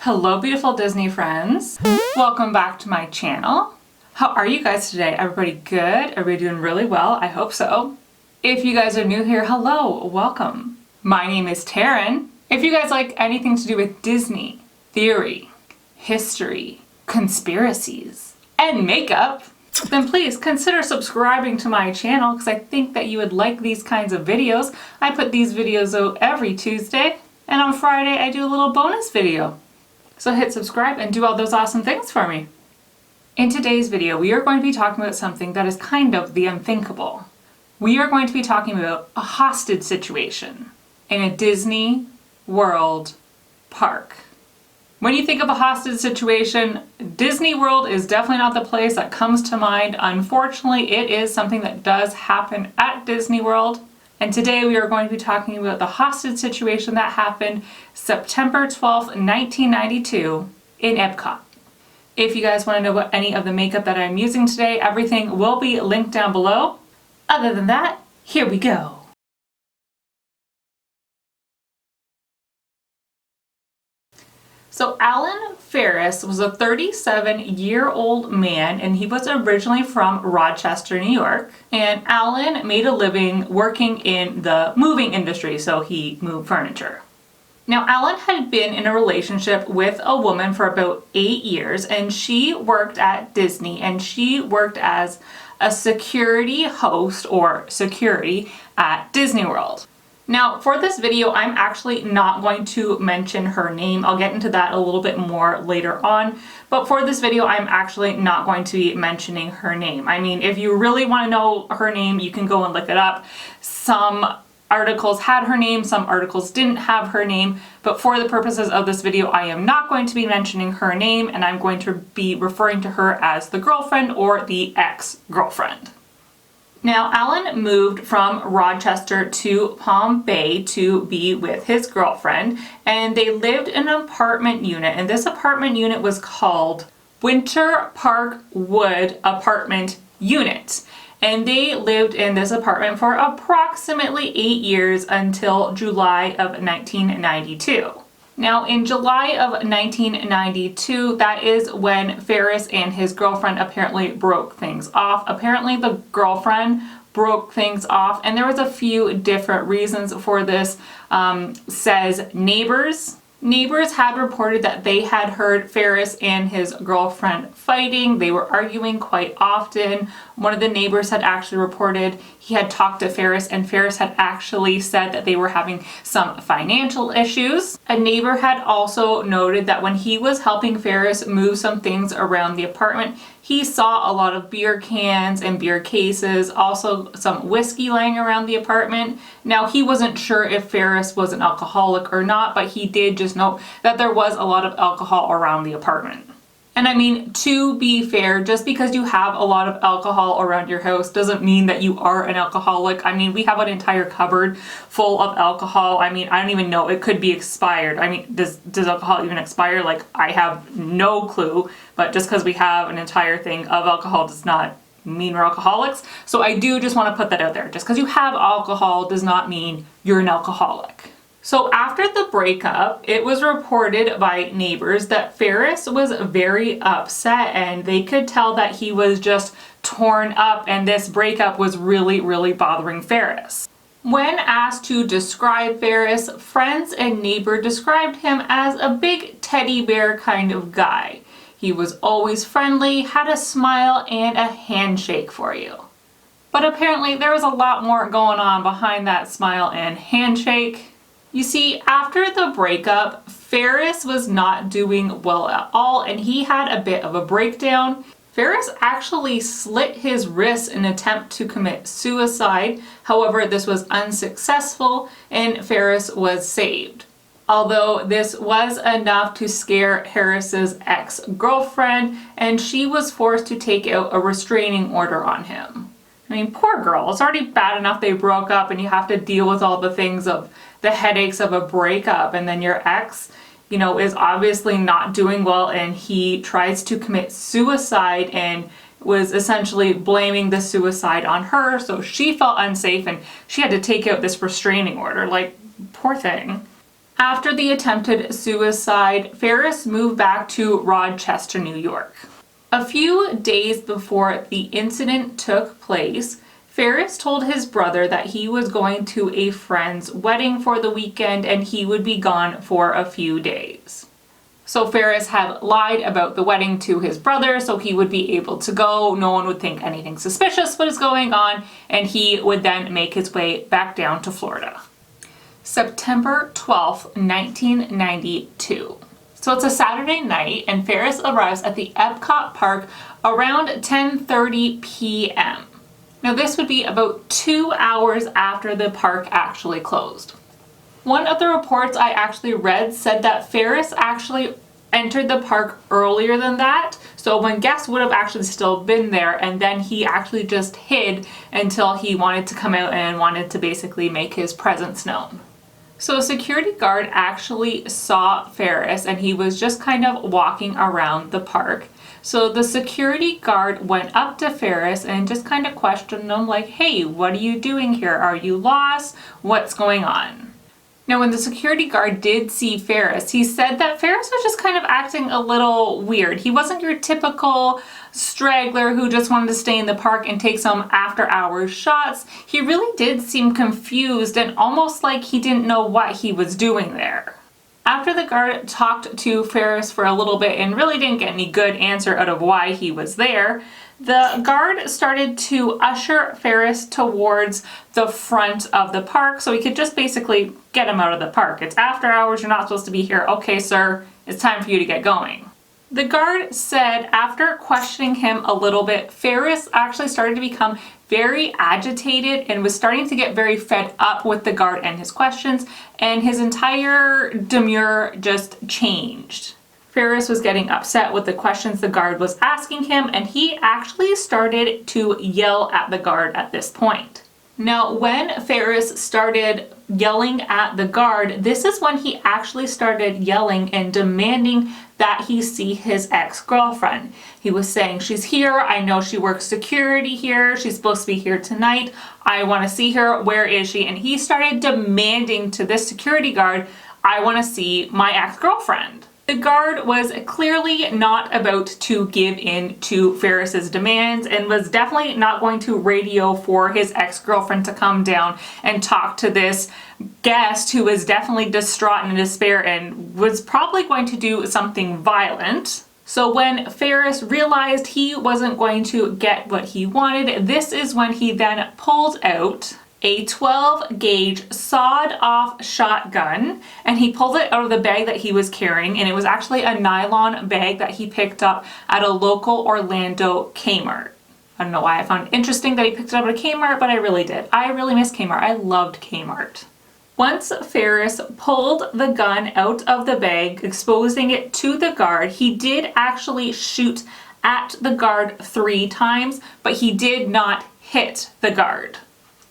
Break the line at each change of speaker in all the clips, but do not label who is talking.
Hello beautiful Disney friends. Welcome back to my channel. How are you guys today? Everybody good? Everybody doing really well? I hope so. If you guys are new here, hello, welcome. My name is Terryn. If you guys like anything to do with Disney, theory, history, conspiracies, and makeup, then please consider subscribing to my channel because I think that you would like these kinds of videos. I put these videos out every Tuesday, and on Friday I do a little bonus video. So hit subscribe and do all those awesome things for me. In today's video, we are going to be talking about something that is kind of the unthinkable. We are going to be talking about a hostage situation in a Disney World park. When you think of a hostage situation, Disney World is definitely not the place that comes to mind. Unfortunately, it is something that does happen at Disney World. And today we are going to be talking about the hostage situation that happened September 12th, 1992 in EPCOT. If you guys want to know about any of the makeup that I'm using today, everything will be linked down below. Other than that, here we go. So Alan Ferris was a 37-year-old man, and he was originally from Rochester, New York. And Alan made a living working in the moving industry, so he moved furniture. Now Alan had been in a relationship with a woman for about 8 years, and she worked at Disney, and she worked as a security host or security at Disney World. Now for this video, I'm actually not going to mention her name. I'll get into that a little bit more later on. But for this video, I'm actually not going to be mentioning her name. I mean, if you really want to know her name, you can go and look it up. Some articles had her name, some articles didn't have her name. But for the purposes of this video, I am not going to be mentioning her name, and I'm going to be referring to her as the girlfriend or the ex-girlfriend. Now, Alan moved from Rochester to Palm Bay to be with his girlfriend, and they lived in an apartment unit, and this apartment unit was called Winter Park Wood Apartment Unit. And they lived in this apartment for approximately 8 years until July of 1992. Now, in July of 1992, that is when Ferris and his girlfriend apparently broke things off. Apparently, the girlfriend broke things off, and there was a few different reasons for this. Says neighbors. Neighbors had reported that they had heard Ferris and his girlfriend fighting. They were arguing quite often. One of the neighbors had actually reported he had talked to Ferris, and Ferris had actually said that they were having some financial issues. A neighbor had also noted that when he was helping Ferris move some things around the apartment, he saw a lot of beer cans and beer cases, also some whiskey laying around the apartment. Now, he wasn't sure if Ferris was an alcoholic or not, but he did just note that there was a lot of alcohol around the apartment. And I mean, to be fair, just because you have a lot of alcohol around your house doesn't mean that you are an alcoholic. I mean, we have an entire cupboard full of alcohol. I mean, I don't even know. It could be expired. I mean, does alcohol even expire? Like, I have no clue. But just because we have an entire thing of alcohol does not mean we're alcoholics. So I do just want to put that out there. Just because you have alcohol does not mean you're an alcoholic. So after the breakup, it was reported by neighbors that Ferris was very upset, and they could tell that he was just torn up, and this breakup was really, really bothering Ferris. When asked to describe Ferris, friends and neighbor described him as a big teddy bear kind of guy. He was always friendly, had a smile, and a handshake for you. But apparently there was a lot more going on behind that smile and handshake. You see, after the breakup, Ferris was not doing well at all, and he had a bit of a breakdown. Ferris actually slit his wrist in an attempt to commit suicide. However, this was unsuccessful, and Ferris was saved. Although this was enough to scare Harris's ex-girlfriend, and she was forced to take out a restraining order on him. I mean, poor girl. It's already bad enough they broke up and you have to deal with all the things of the headaches of a breakup, and then your ex, you know, is obviously not doing well, and he tries to commit suicide and was essentially blaming the suicide on her, so she felt unsafe and she had to take out this restraining order. Like, poor thing. After the attempted suicide, Ferris moved back to Rochester, New York. A few days before the incident took place, Ferris told his brother that he was going to a friend's wedding for the weekend and he would be gone for a few days. So Ferris had lied about the wedding to his brother so he would be able to go, no one would think anything suspicious was going on, and he would then make his way back down to Florida. September 12th, 1992. So it's a Saturday night and Ferris arrives at the EPCOT park around 10:30 p.m. Now this would be about 2 hours after the park actually closed. One of the reports I actually read said that Ferris actually entered the park earlier than that, so when guests would have actually still been there, and then he actually just hid until he wanted to come out and wanted to basically make his presence known. So a security guard actually saw Ferris and he was just kind of walking around the park. So the security guard went up to Ferris and just kind of questioned him like, hey, what are you doing here? Are you lost? What's going on? Now, when the security guard did see Ferris, he said that Ferris was just kind of acting a little weird. He wasn't your typical straggler who just wanted to stay in the park and take some after-hours shots. He really did seem confused and almost like he didn't know what he was doing there. After the guard talked to Ferris for a little bit and really didn't get any good answer out of why he was there, the guard started to usher Ferris towards the front of the park so he could just basically get him out of the park. It's after hours, you're not supposed to be here. Okay, sir, it's time for you to get going. The guard said after questioning him a little bit, Ferris actually started to become very agitated and was starting to get very fed up with the guard and his questions, and his entire demeanor just changed. Ferris was getting upset with the questions the guard was asking him, and he actually started to yell at the guard at this point. Now, when Ferris started yelling at the guard, this is when he actually started yelling and demanding that he see his ex-girlfriend. He was saying, she's here, I know she works security here, she's supposed to be here tonight, I want to see her, where is she? And he started demanding to this security guard, I want to see my ex-girlfriend. The guard was clearly not about to give in to Ferris's demands and was definitely not going to radio for his ex-girlfriend to come down and talk to this guest who was definitely distraught and in despair and was probably going to do something violent. So when Ferris realized he wasn't going to get what he wanted, this is when he then pulled out a 12 gauge sawed off shotgun, and he pulled it out of the bag that he was carrying, and it was actually a nylon bag that he picked up at a local Orlando Kmart. I don't know why I found it interesting that he picked it up at a Kmart, but I really did. I really miss Kmart. I loved Kmart. Once Ferris pulled the gun out of the bag, exposing it to the guard, he did actually shoot at the guard 3 times, but he did not hit the guard.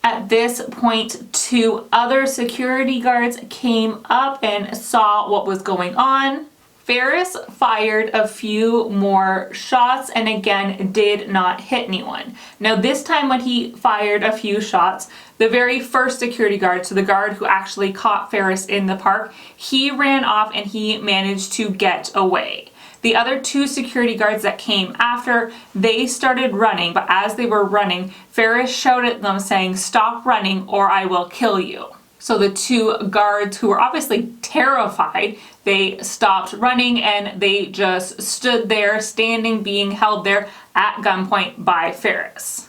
At this point, 2 other security guards came up and saw what was going on. Ferris fired a few more shots and again did not hit anyone. Now this time when he fired a few shots, the very first security guard, so the guard who actually caught Ferris in the park, he ran off and he managed to get away. The other 2 security guards that came after, they started running, but as they were running, Ferris shouted at them saying, "Stop running or I will kill you." So the 2 guards who were obviously terrified, they stopped running and they just stood there, standing, being held there at gunpoint by Ferris.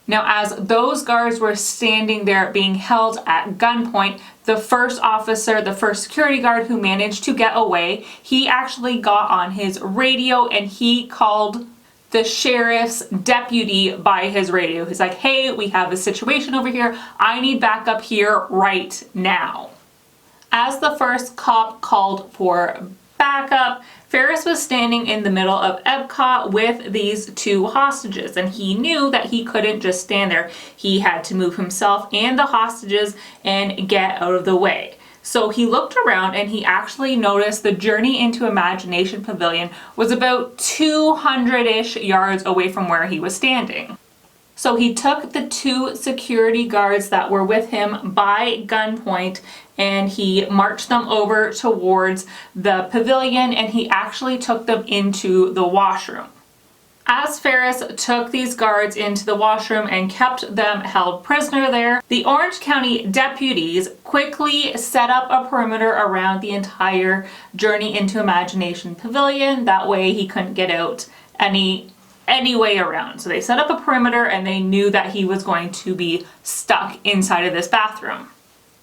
Now, as those guards were standing there being held at gunpoint, the first officer, the first security guard who managed to get away, he actually got on his radio and he called the sheriff's deputy by his radio. He's like, "Hey, we have a situation over here. I need backup here right now." As the first cop called for backup, Ferris was standing in the middle of EPCOT with these 2 hostages, and he knew that he couldn't just stand there. He had to move himself and the hostages and get out of the way. So he looked around and he actually noticed the Journey into Imagination Pavilion was about 200-ish yards away from where he was standing. So he took the 2 security guards that were with him by gunpoint and he marched them over towards the pavilion and he actually took them into the washroom. As Ferris took these guards into the washroom and kept them held prisoner there, the Orange County deputies quickly set up a perimeter around the entire Journey into Imagination pavilion. That way he couldn't get out any way around. So they set up a perimeter and they knew that he was going to be stuck inside of this bathroom.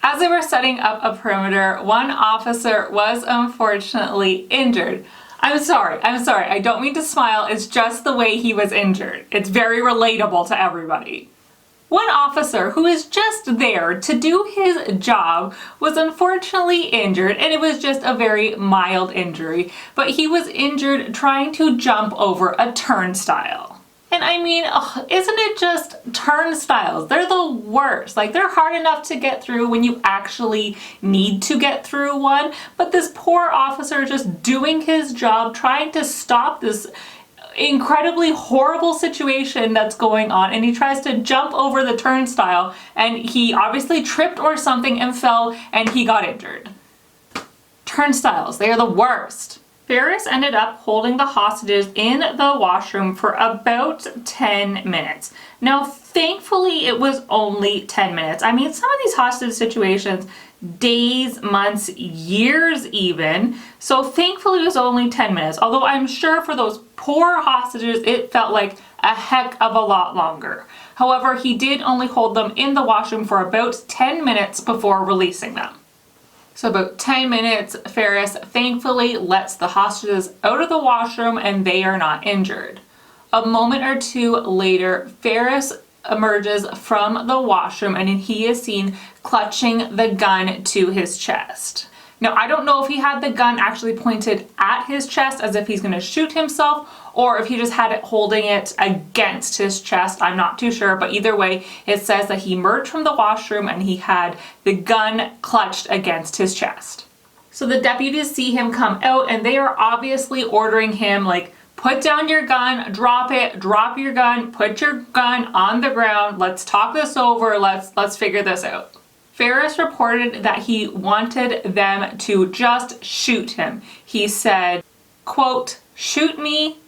As they were setting up a perimeter, one officer was unfortunately injured. I'm sorry, I don't mean to smile, it's just the way he was injured. It's very relatable to everybody. One officer who is just there to do his job was unfortunately injured, and it was just a very mild injury, but he was injured trying to jump over a turnstile. And I mean, isn't it just turnstiles? They're the worst. Like, they're hard enough to get through when you actually need to get through one, but this poor officer just doing his job, trying to stop this incredibly horrible situation that's going on, and he tries to jump over the turnstile and he obviously tripped or something and fell and he got injured. Turnstiles, they are the worst. Ferris ended up holding the hostages in the washroom for about 10 minutes. Now, thankfully, it was only 10 minutes. I mean, some of these hostage situations, days, months, years even. So thankfully, it was only 10 minutes. Although I'm sure for those poor hostages, it felt like a heck of a lot longer. However, he did only hold them in the washroom for about 10 minutes before releasing them. So about 10 minutes, Ferris thankfully lets the hostages out of the washroom and they are not injured. A moment or two later, Ferris emerges from the washroom and he is seen clutching the gun to his chest. Now, I don't know if he had the gun actually pointed at his chest as if he's going to shoot himself, or if he just had it holding it against his chest. I'm not too sure, but either way, it says that he emerged from the washroom and he had the gun clutched against his chest. So the deputies see him come out and they are obviously ordering him, like, put down your gun, drop it, drop your gun, put your gun on the ground, let's talk this over, let's figure this out. Ferris reported that he wanted them to just shoot him. He said, quote, shoot me,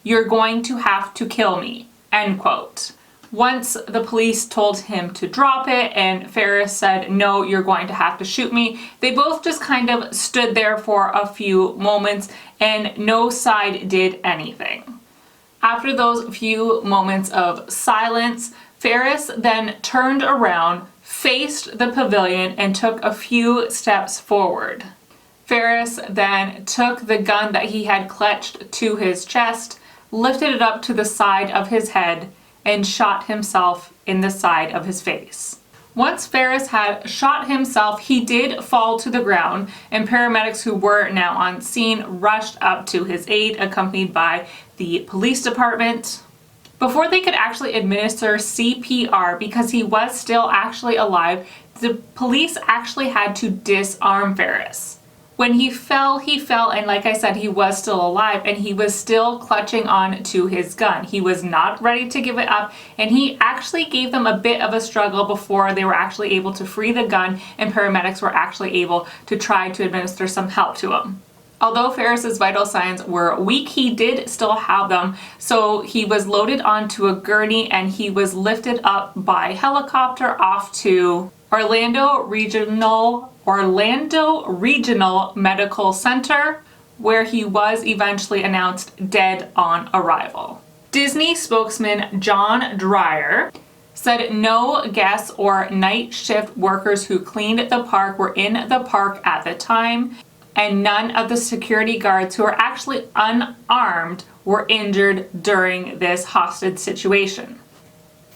you're going to have to kill me, end quote. Once the police told him to drop it and Ferris said, no, you're going to have to shoot me, they both just kind of stood there for a few moments and no side did anything. After those few moments of silence, Ferris then turned around, faced the pavilion, and took a few steps forward. Ferris then took the gun that he had clutched to his chest, lifted it up to the side of his head, and shot himself in the side of his face. Once Ferris had shot himself, he did fall to the ground, and paramedics who were now on scene rushed up to his aid, accompanied by the police department. Before they could actually administer CPR, because he was still actually alive, the police actually had to disarm Ferris. When he fell, and like I said, he was still alive and he was still clutching on to his gun. He was not ready to give it up, and he actually gave them a bit of a struggle before they were actually able to free the gun and paramedics were actually able to try to administer some help to him. Although Ferris's vital signs were weak, he did still have them, so he was loaded onto a gurney and he was lifted up by helicopter off to Orlando Regional Medical Center, where he was eventually announced dead on arrival. Disney spokesman John Dreyer said no guests or night shift workers who cleaned the park were in the park at the time, and none of the security guards who are actually unarmed were injured during this hostage situation.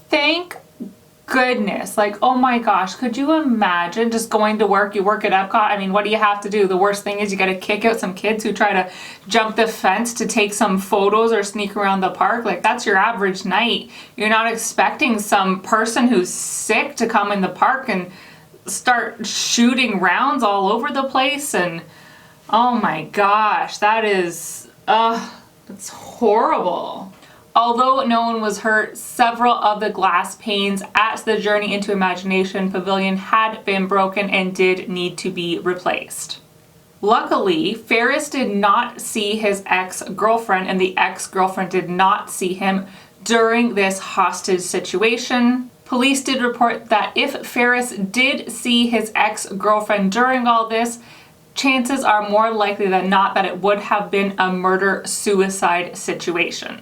Thank goodness. Like, oh my gosh, could you imagine just going to work? You work at EPCOT. I mean, what do you have to do? The worst thing is you got to kick out some kids who try to jump the fence to take some photos or sneak around the park. Like, that's your average night. You're not expecting some person who's sick to come in the park and start shooting rounds all over the place. And oh my gosh, that is, it's horrible. Although no one was hurt, several of the glass panes at the Journey into Imagination pavilion had been broken and did need to be replaced. Luckily, Ferris did not see his ex-girlfriend, and the ex-girlfriend did not see him during this hostage situation. Police did report that if Ferris did see his ex-girlfriend during all this, chances are more likely than not that it would have been a murder-suicide situation.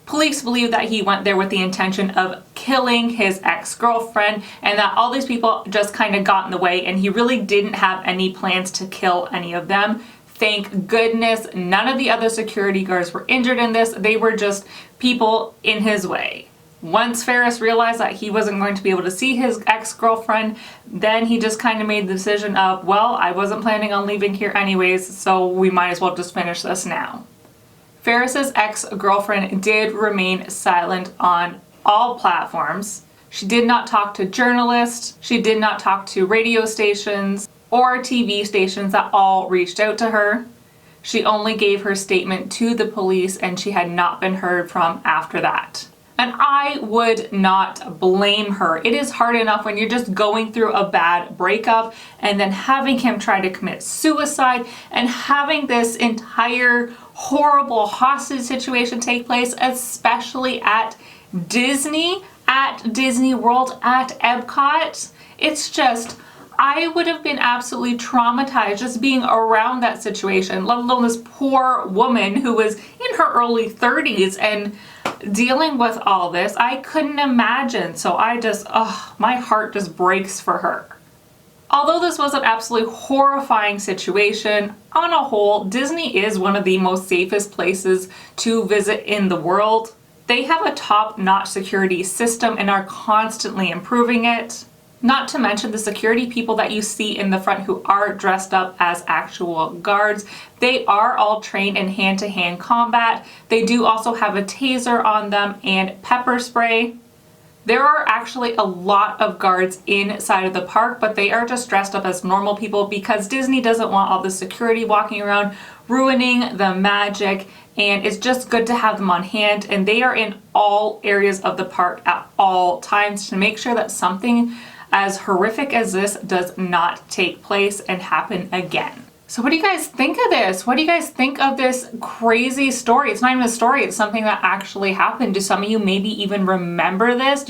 Police believe that he went there with the intention of killing his ex-girlfriend, and that all these people just kind of got in the way, and he really didn't have any plans to kill any of them. Thank goodness none of the other security guards were injured in this. They were just people in his way. Once Ferris realized that he wasn't going to be able to see his ex-girlfriend, then he just kind of made the decision of, well, I wasn't planning on leaving here anyways, so we might as well just finish this now. Ferris's ex-girlfriend did remain silent on all platforms. She did not talk to journalists, she did not talk to radio stations or TV stations that all reached out to her. She only gave her statement to the police, and she had not been heard from after that. And I would not blame her. It is hard enough when you're just going through a bad breakup and then having him try to commit suicide and having this entire horrible hostage situation take place, especially at Disney World, at EPCOT. It's just, I would have been absolutely traumatized just being around that situation, let alone this poor woman who was in her early 30s and dealing with all this. I couldn't imagine. So I just, my heart just breaks for her. Although this was an absolutely horrifying situation, on a whole, Disney is one of the most safest places to visit in the world. They have a top-notch security system and are constantly improving it. Not to mention the security people that you see in the front who are dressed up as actual guards. They are all trained in hand-to-hand combat. They do also have a taser on them and pepper spray. There are actually a lot of guards inside of the park, but they are just dressed up as normal people because Disney doesn't want all the security walking around ruining the magic, and it's just good to have them on hand, and they are in all areas of the park at all times to make sure that something as horrific as this does not take place and happen again. So what do you guys think of this? What do you guys think of this crazy story? It's not even a story, it's something that actually happened. Do some of you maybe even remember this?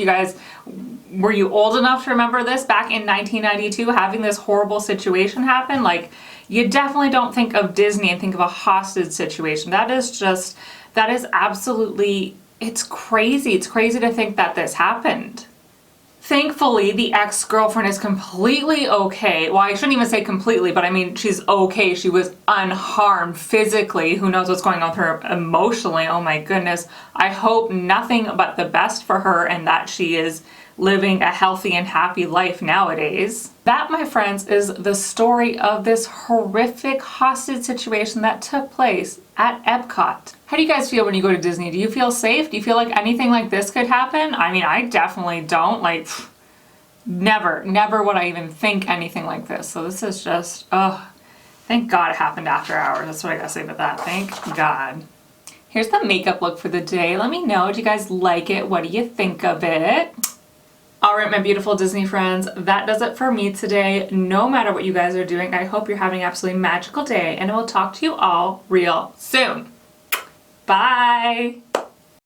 Were you old enough to remember this back in 1992, having this horrible situation happen? Like, you definitely don't think of Disney and think of a hostage situation. That is absolutely, it's crazy. It's crazy to think that this happened. Thankfully, the ex-girlfriend is completely okay. Well, I shouldn't even say completely, but I mean, she's okay. She was unharmed physically. Who knows what's going on with her emotionally? Oh my goodness. I hope nothing but the best for her and that she is living a healthy and happy life nowadays. That, my friends, is the story of this horrific hostage situation that took place at EPCOT. How do you guys feel when you go to Disney? Do you feel safe? Do you feel like anything like this could happen? I mean, I definitely don't. Like, never would I even think anything like this. So this is just, thank God it happened after hours. That's what I gotta say about that. Thank God. Here's the makeup look for the day. Let me know, do you guys like it? What do you think of it? All right, my beautiful Disney friends, that does it for me today. No matter what you guys are doing, I hope you're having an absolutely magical day, and I will talk to you all real soon. Bye.